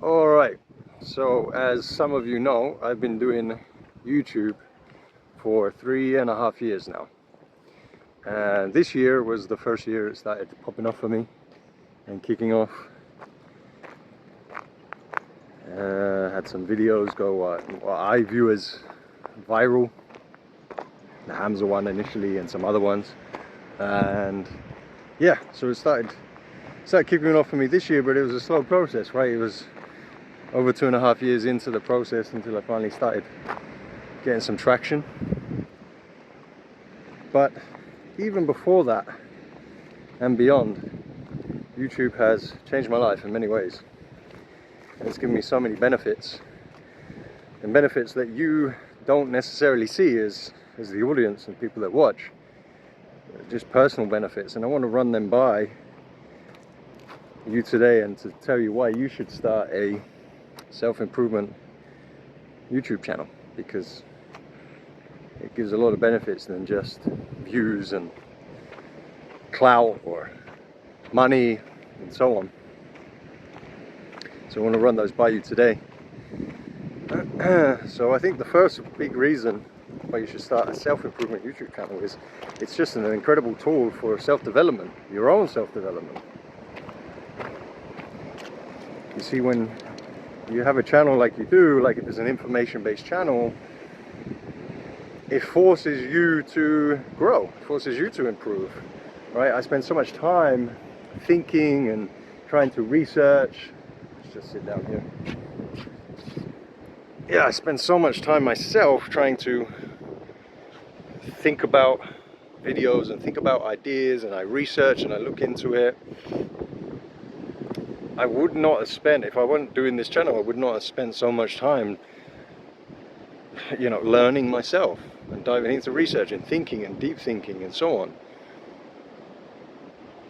Alright, so as some of you know, I've been doing YouTube for 3.5 years now. And this year was the first year it started popping off for me and kicking off. Had some videos go what I view as viral. The Hamza one initially and some other ones. And yeah, so it started kicking off for me this year, but it was a slow process, right? It was over 2.5 years into the process until I finally started getting some traction. But even before that and beyond, YouTube has changed my life in many ways. And it's given me so many benefits, and benefits that you don't necessarily see as the audience and people that watch. Just personal benefits, and I want to run them by you today and to tell you why you should start a self-improvement YouTube channel, because it gives a lot of benefits than just views and clout or money and so on. So I want to run those by you today. So I think the first big reason why you should start a self-improvement YouTube channel is it's just an incredible tool for self-development, your own self-development. You see, when you have a channel like you do, like if it's an information-based channel, it forces you to grow, it forces you to improve, right? I spend so much time thinking and trying to research. Let's just sit down here. Yeah, I spend so much time myself trying to think about videos and think about ideas, and I research and I look into it. I would not have spent, if I wasn't doing this channel, I would not have spent so much time, you know, learning myself and diving into research and thinking and deep thinking and so on.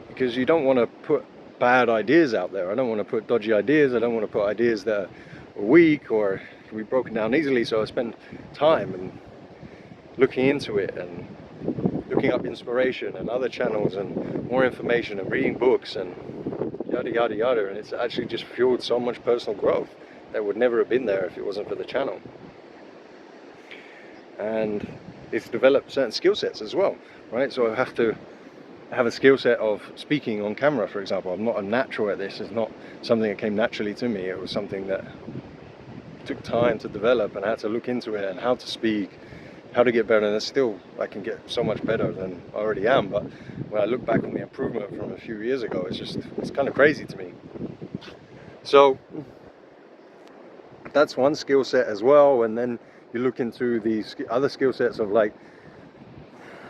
Because you don't want to put bad ideas out there. I don't want to put dodgy ideas. I don't want to put ideas that are weak or can be broken down easily. So I spend time and looking into it and looking up inspiration and other channels and more information and reading books and yada yada yada, and it's actually just fueled so much personal growth that would never have been there if it wasn't for the channel. And it's developed certain skill sets as well, right? So I have to have a skill set of speaking on camera, for example. I'm not a natural at this. It's not something that came naturally to me. It was something that took time to develop, and I had to look into it and how to speak, how to get better. And still I can get so much better than I already am, but when I look back on the improvement from a few years ago, it's kind of crazy to me. So that's one skill set as well. And then you look into the other skill sets of, like,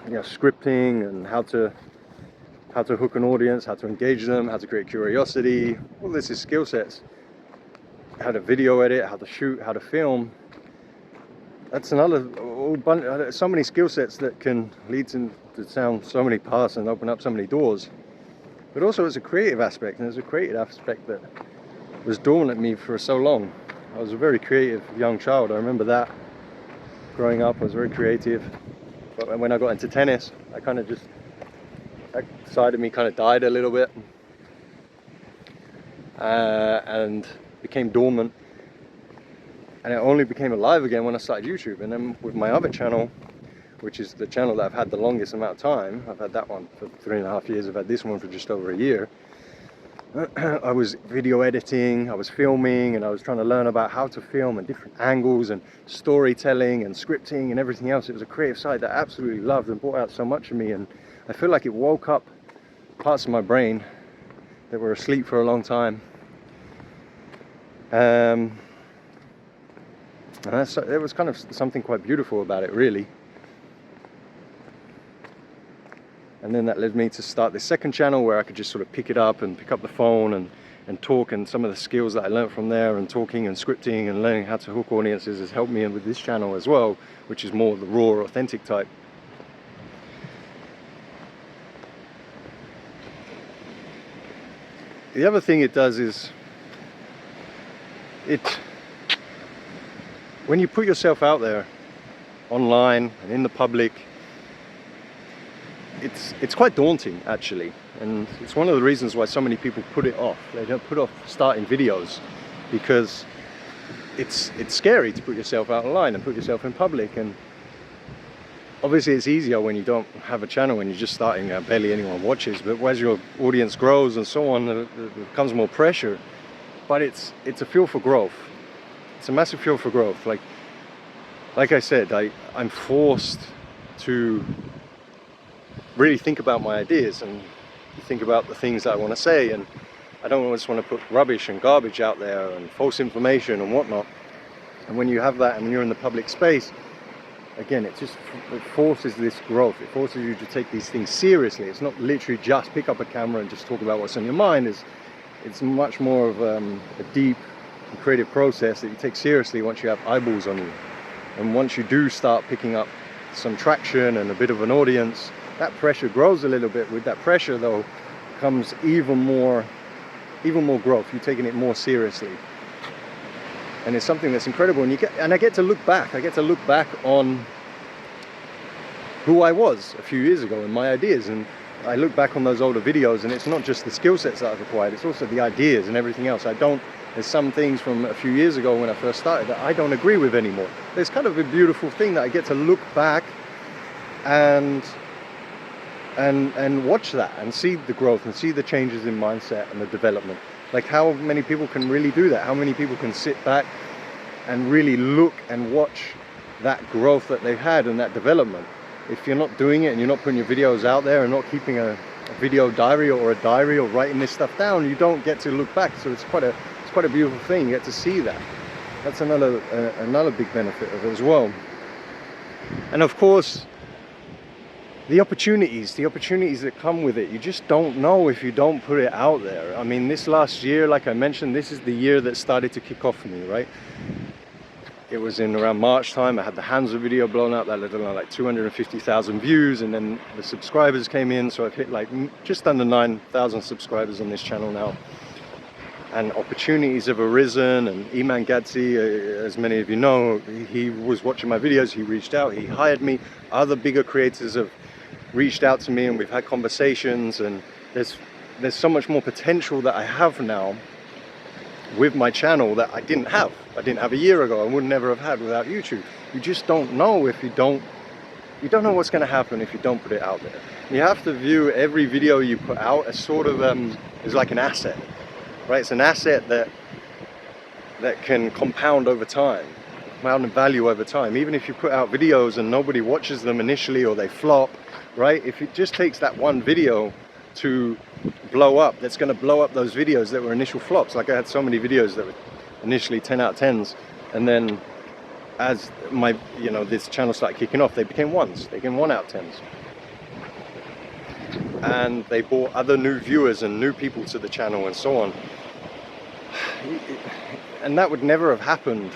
you know, scripting and how to hook an audience, how to engage them, how to create curiosity. All this is skill sets. How to video edit, how to shoot, how to film. That's another bunch, so many skill sets that can lead to down so many paths and open up so many doors. But also it's a creative aspect, and there's a creative aspect that was dormant at me for so long. I was a very creative young child. I remember that. Growing up, I was very creative. But when I got into tennis, that side of me kind of died a little bit. And became dormant. And it only became alive again when I started YouTube. And then with my other channel, which is the channel that I've had the longest amount of time, I've had that one for 3.5 years, I've had this one for just over a year. I was video editing, I was filming, and I was trying to learn about how to film and different angles and storytelling and scripting and everything else. It was a creative side that I absolutely loved and brought out so much of me, and I feel like it woke up parts of my brain that were asleep for a long time. And there was kind of something quite beautiful about it, really. And then that led me to start this second channel where I could just sort of pick it up and pick up the phone and talk, and some of the skills that I learned from there and talking and scripting and learning how to hook audiences has helped me with this channel as well, which is more the raw, authentic type. The other thing it does is when you put yourself out there online and in the public, it's quite daunting, actually, and it's one of the reasons why so many people put it off. They don't put off starting videos because it's scary to put yourself out online and put yourself in public. And obviously it's easier when you don't have a channel and you're just starting, barely anyone watches, but as your audience grows and so on, there becomes more pressure. But it's a fuel for growth. It's a massive fuel for growth. Like I said, I'm forced to really think about my ideas and think about the things that I want to say, and I don't just want to put rubbish and garbage out there and false information and whatnot. And when you have that and you're in the public space, again, it forces this growth. It forces you to take these things seriously. It's not literally just pick up a camera and just talk about what's on your mind. It's much more of a deep and creative process that you take seriously once you have eyeballs on you. And once you do start picking up some traction and a bit of an audience, that pressure grows a little bit. With that pressure, though, comes even more growth. You're taking it more seriously, and it's something that's incredible. And I get to look back. I get to look back on who I was a few years ago and my ideas. And I look back on those older videos, and it's not just the skill sets that I've acquired. It's also the ideas and everything else. There's some things from a few years ago when I first started that I don't agree with anymore. It's kind of a beautiful thing that I get to look back and watch that and see the growth and see the changes in mindset and the development. Like, how many people can really do that? How many people can sit back and really look and watch that growth that they've had and that development? If you're not doing it and you're not putting your videos out there and not keeping a video diary or a diary or writing this stuff down, you don't get to look back. So it's quite a beautiful thing. You get to see that. That's another big benefit of it as well. And of course, the opportunities that come with it, you just don't know if you don't put it out there. I mean, this last year, like I mentioned, this is the year that started to kick off for me, right? It was in around March time. I had the Hansa video blown up, that little like 250,000 views, and then the subscribers came in, so I've hit like just under 9,000 subscribers on this channel now. And opportunities have arisen, and Iman Gadzi, as many of you know, he was watching my videos, he reached out, he hired me. Other bigger creators have reached out to me, and we've had conversations, and there's so much more potential that I have now with my channel that I didn't have a year ago. I would never have had without YouTube. You just don't know if you don't know what's going to happen if you don't put it out there. You have to view every video you put out as sort of as like an asset, right? It's an asset that can compound over time, compound in value over time. Even if you put out videos and nobody watches them initially, or they flop, right? If it just takes that one video to blow up, that's going to blow up those videos that were initial flops. Like, I had so many videos that were initially 10 out of 10s, and then as this channel started kicking off, they became 1s. They became 1 out of 10s, and they brought other new viewers and new people to the channel and so on. And that would never have happened,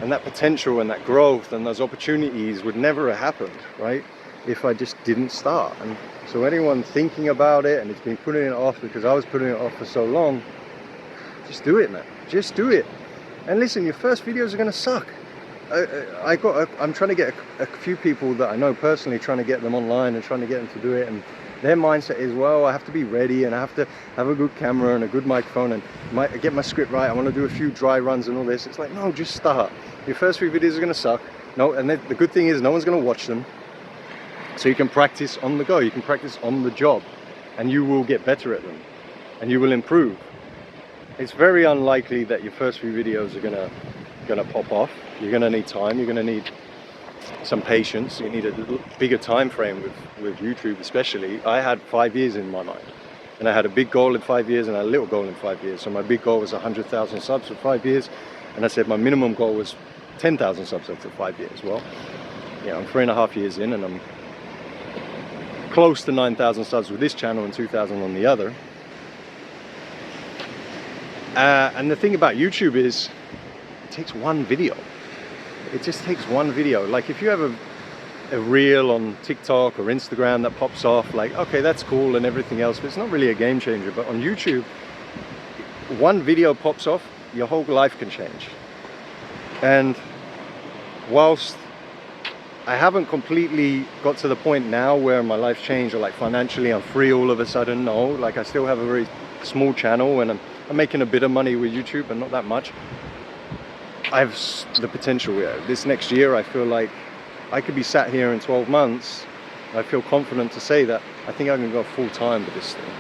and that potential and that growth and those opportunities would never have happened, right, if I just didn't start. And so anyone thinking about it and it's been putting it off because I was putting it off for so long, just do it, man. Just do it. And listen, your first videos are going to suck. I'm trying to get a few people that I know personally, trying to get them online and trying to get them to do it, and their mindset is, well, I have to be ready and I have to have a good camera and a good microphone and get my script right. I want to do a few dry runs and all this. It's like, no, just start. Your first few videos are going to suck. No, and the good thing is no one's going to watch them. So you can practice on the go. You can practice on the job, and you will get better at them, and you will improve. It's very unlikely that your first few videos are gonna pop off. You're gonna need time. You're gonna need some patience. You need a little bigger time frame with YouTube, especially. I had 5 years in my mind, and I had a big goal in 5 years and a little goal in 5 years. So my big goal was 100,000 subs for 5 years, and I said my minimum goal was 10,000 subs after 5 years. Well, I'm 3.5 years in, and I'm close to 9,000 subs with this channel and 2,000 on the other. And the thing about YouTube is, it takes one video. It just takes one video. Like, if you have a reel on TikTok or Instagram that pops off, like, okay, that's cool and everything else, but it's not really a game changer. But on YouTube, one video pops off, your whole life can change. And whilst I haven't completely got to the point now where my life's changed, or like financially I'm free all of a sudden, no, like I still have a very small channel, and I'm making a bit of money with YouTube, but not that much. I have the potential. This next year, I feel like I could be sat here in 12 months. I feel confident to say that I think I can go full time with this thing,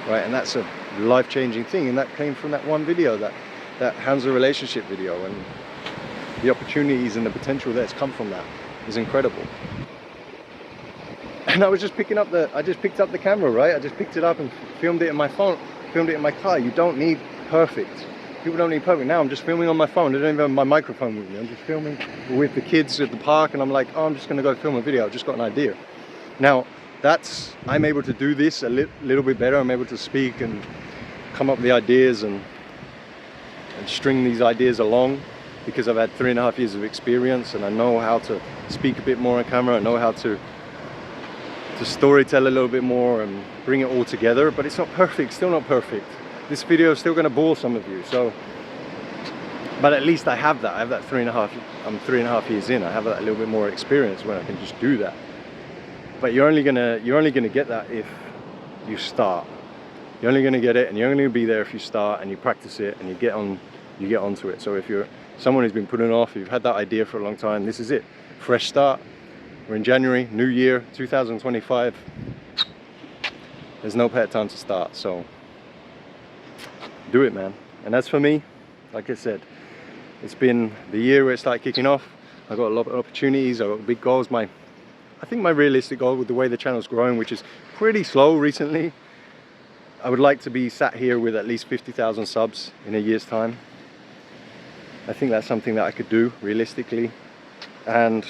right? And that's a life-changing thing. And that came from that one video, that Hansa relationship video, and the opportunities and the potential that's come from that is incredible. And I was just picked up the camera, right? I just picked it up and filmed it in my phone, filmed it in my car. You don't need perfect. People don't need perfect. Now I'm just filming on my phone. I don't even have my microphone with me. I'm just filming with the kids at the park, and I'm like, oh, I'm just gonna go film a video. I've just got an idea. Now I'm able to do this a little bit better. I'm able to speak and come up with the ideas and string these ideas along, because I've had 3.5 years of experience, and I know how to speak a bit more on camera. I know how to storytell a little bit more and bring it all together. But it's not perfect, still not perfect. This video is still going to bore some of you, so, but at least I have that I'm 3.5 years in. I have that little bit more experience when I can just do that. But you're only gonna get that if you start. You're only gonna get it, and you're only gonna be there if you start and you practice it and you get onto it. So if you're someone who's been putting off, you've had that idea for a long time, this is it. Fresh start. We're in January, new year, 2025. There's no better time to start, so do it, man. And as for me, like I said, it's been the year where it started kicking off. I got a lot of opportunities, I got big goals. I think my realistic goal with the way the channel's growing, which is pretty slow recently, I would like to be sat here with at least 50,000 subs in a year's time. I think that's something that I could do realistically, and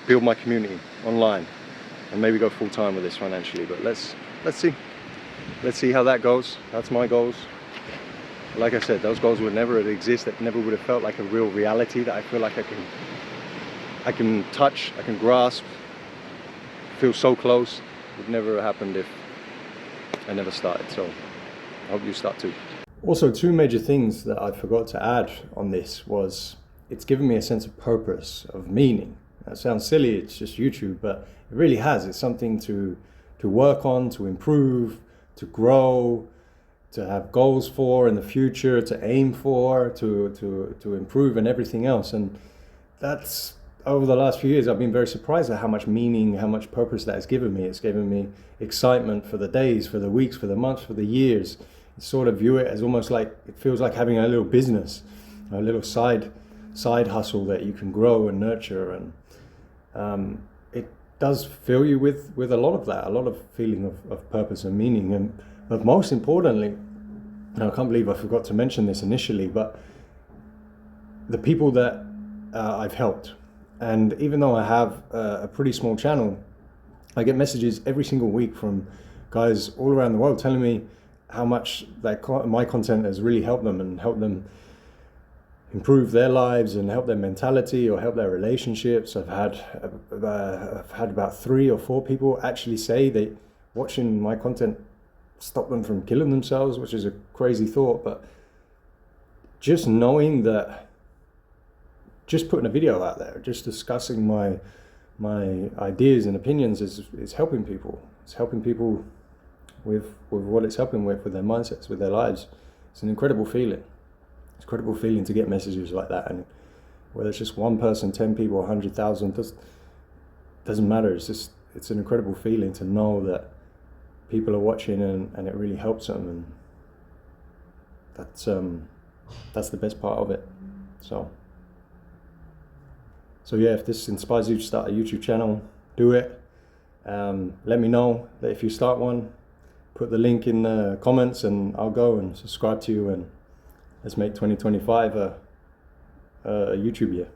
build my community online, and maybe go full time with this financially. But let's see how that goes. That's my goals. Like I said, those goals would never exist. That never would have felt like a real reality that I feel like I can touch, I can grasp, feel so close. It would never have happened if I never started. So I hope you start too. Also, two major things that I forgot to add on this was it's given me a sense of purpose, of meaning. That sounds silly, it's just YouTube, but it really has. It's something to work on, to improve, to grow, to have goals for in the future, to aim for, to improve, and everything else. And that's, over the last few years, I've been very surprised at how much meaning, how much purpose that has given me. It's given me excitement for the days, for the weeks, for the months, for the years. I sort of view it as almost like, it feels like having a little business, a little side hustle that you can grow and nurture. And it does fill you with a lot of that, a lot of feeling of purpose and meaning. But most importantly, and I can't believe I forgot to mention this initially, but the people that I've helped. And even though I have a pretty small channel, I get messages every single week from guys all around the world telling me how much my content has really helped them, and helped them improve their lives and help their mentality or help their relationships. I've had about 3 or 4 people actually say that watching my content stopped them from killing themselves, which is a crazy thought. But just knowing that, just putting a video out there, just discussing my ideas and opinions is helping people. It's helping people with what it's helping with their mindsets, with their lives. It's an incredible feeling. It's an incredible feeling to get messages like that, and whether it's just one person, 10 people, 100,000, doesn't matter. It's an incredible feeling to know that people are watching and it really helps them, and that's the best part of it. So yeah, if this inspires you to start a YouTube channel, do it. Let me know that if you start one. Put the link in the comments and I'll go and subscribe to you, and let's make 2025 a YouTube year.